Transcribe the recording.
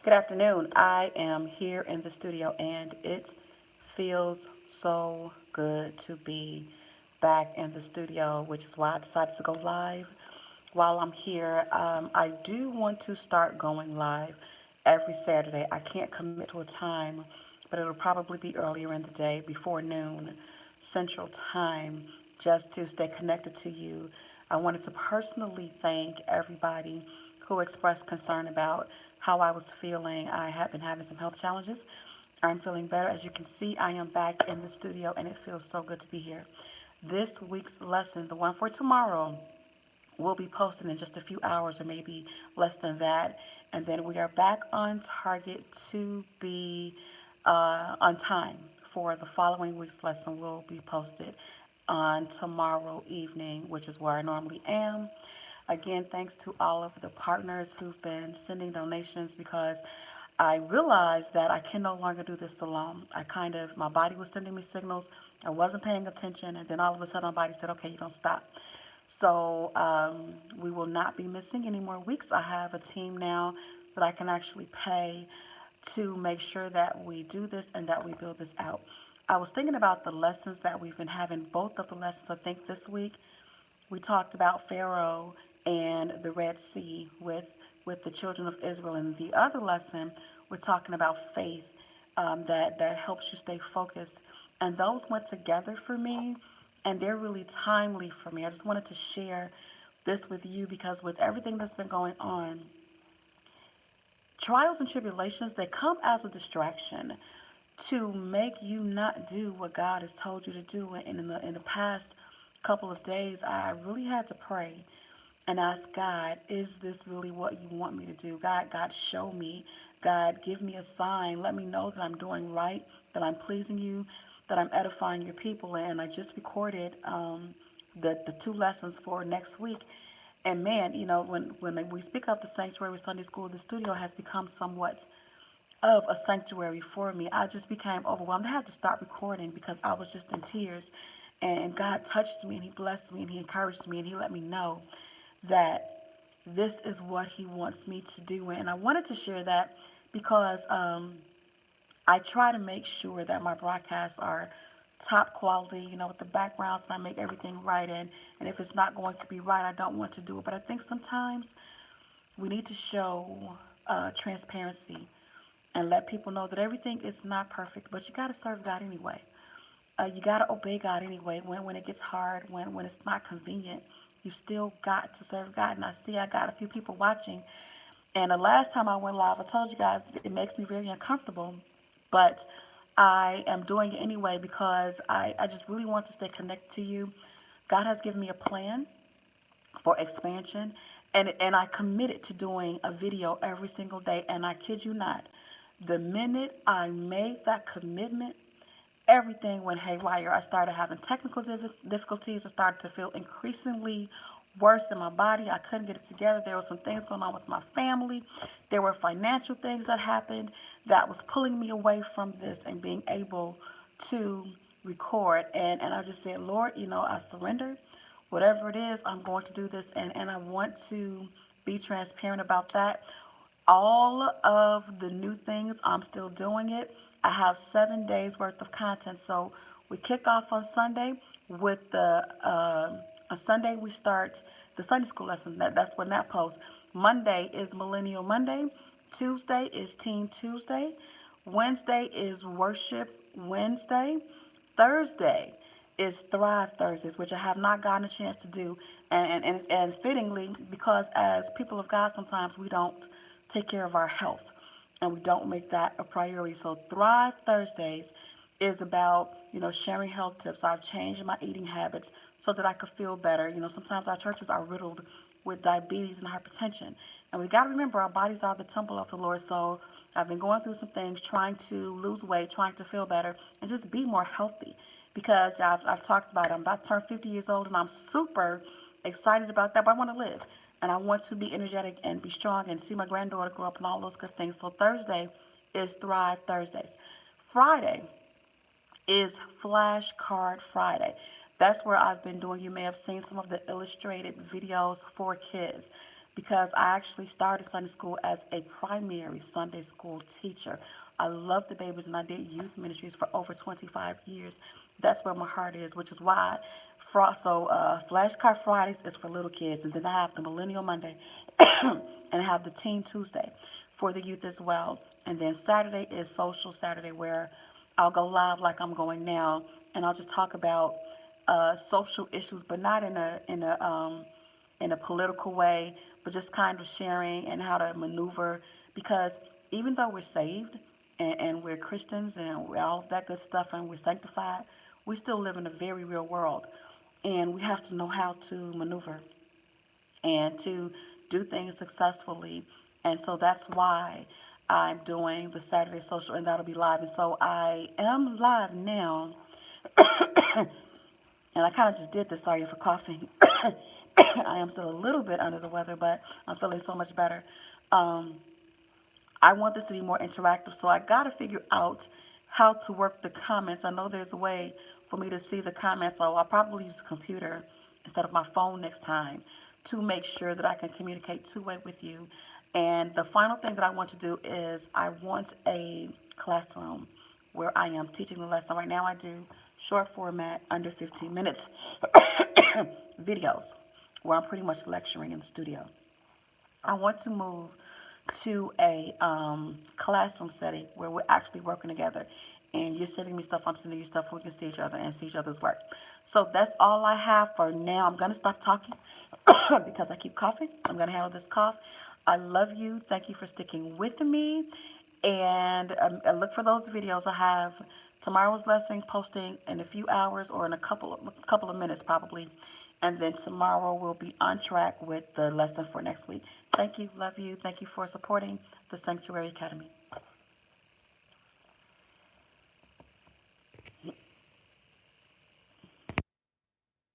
Good afternoon. I am here in the studio and it feels so good to be back in the studio, which is why I decided to go live while I'm here. I do want to start going live every Saturday. I can't commit to a time, but it'll probably be earlier in the day, before noon Central Time, just to stay connected to you. I wanted to personally thank everybody who expressed concern about how I was feeling. I have been having some health challenges. I'm feeling better. As you can see, I am back in the studio and it feels so good to be here. This week's lesson, the one for tomorrow, will be posted in just a few hours or maybe less than that. And then we are back on target to be on time for the following week's lesson. Will be posted on tomorrow evening, which is where I normally am. Again, thanks to all of the partners who've been sending donations because I realized that I can no longer do this alone. My body was sending me signals. I wasn't paying attention, and then all of a sudden, my body said, okay, you're going to stop. So we will not be missing any more weeks. I have a team now that I can actually pay to make sure that we do this and that we build this out. I was thinking about the lessons that we've been having, both of the lessons, I think, this week. We talked about Pharaoh and the Red Sea with the children of Israel. And the other lesson, we're talking about faith that helps you stay focused. And those went together for me, and they're really timely for me. I just wanted to share this with you because with everything that's been going on, trials and tribulations, they come as a distraction to make you not do what God has told you to do. And in the past couple of days, I really had to pray and ask God, is this really what you want me to do? God, show me. God, give me a sign. Let me know that I'm doing right, that I'm pleasing you, that I'm edifying your people. And I just recorded the two lessons for next week. And man, when we speak of the Sanctuary Sunday School, the studio has become somewhat of a sanctuary for me. I just became overwhelmed. I had to stop recording because I was just in tears. And God touched me and He blessed me and He encouraged me and He let me know that this is what He wants me to do. And I wanted to share that because I try to make sure that my broadcasts are top quality, with the backgrounds, and I make everything right. And if it's not going to be right, I don't want to do it. But I think sometimes we need to show transparency and let people know that everything is not perfect, but you got to serve God anyway. You got to obey God anyway. When it gets hard, when it's not convenient, you still got to serve God. And I see I got a few people watching. And the last time I went live, I told you guys it makes me very uncomfortable, but I am doing it anyway because I just really want to stay connected to you. God has given me a plan for expansion, and I committed to doing a video every single day. And I kid you not, the minute I made that commitment, everything went haywire. I started having technical difficulties. I started to feel increasingly worse in my body. I couldn't get it together. There were some things going on with my family. There were financial things that happened that was pulling me away from this and being able to record. And I just said, Lord, I surrender. Whatever it is, I'm going to do this. And I want to be transparent about that. All of the new things, I'm still doing it. I have 7 days worth of content. So we kick off on Sunday with on Sunday we start the Sunday school lesson. That's when that posts. Monday is Millennial Monday. Tuesday is Team Tuesday. Wednesday is Worship Wednesday. Thursday is Thrive Thursdays, which I have not gotten a chance to do. And fittingly, because as people of God, sometimes we don't take care of our health and we don't make that a priority. So Thrive Thursdays is about, sharing health tips. I've changed my eating habits so that I could feel better. Sometimes our churches are riddled with diabetes and hypertension. And we got to remember our bodies are the temple of the Lord. So I've been going through some things, trying to lose weight, trying to feel better, and just be more healthy. Because I've talked about it. I'm about to turn 50 years old, and I'm super excited about that, but I want to live. And I want to be energetic and be strong and see my granddaughter grow up and all those good things. So Thursday is Thrive Thursdays. Friday is Flashcard Friday. That's where I've been doing. You may have seen some of the illustrated videos for kids. because I actually started Sunday school as a primary Sunday school teacher. I love the babies and I did youth ministries for over 25 years. That's where my heart is, which is why Flashcard Fridays is for little kids, and then I have the Millennial Monday and I have the Teen Tuesday for the youth as well. And then Saturday is Social Saturday, where I'll go live like I'm going now, and I'll just talk about social issues, but not in a political way, but just kind of sharing and how to maneuver. Because even though we're saved and we're Christians and we're all of that good stuff and we're sanctified, we still live in a very real world, and we have to know how to maneuver and to do things successfully. And so that's why I'm doing the Saturday social, and that'll be live. And so I am live now, and I kind of just did this. Sorry for coughing. I am still a little bit under the weather, but I'm feeling so much better. Um, I want this to be more interactive, so I got to figure out how to work the comments. I know there's a way for me to see the comments, so I'll probably use a computer instead of my phone next time to make sure that I can communicate two-way with you. And the final thing that I want to do is I want a classroom where I am teaching the lesson. Right now I do short format, under 15 minutes videos where I'm pretty much lecturing in the studio. I want to move to a classroom setting where we're actually working together. And you're sending me stuff, I'm sending you stuff, we can see each other and see each other's work. So that's all I have for now. I'm going to stop talking because I keep coughing. I'm going to handle this cough. I love you. Thank you for sticking with me. And I look for those videos. I have tomorrow's lesson posting in a few hours or in a couple of minutes probably. And then tomorrow we'll be on track with the lesson for next week. Thank you. Love you. Thank you for supporting the Sanctuary Academy.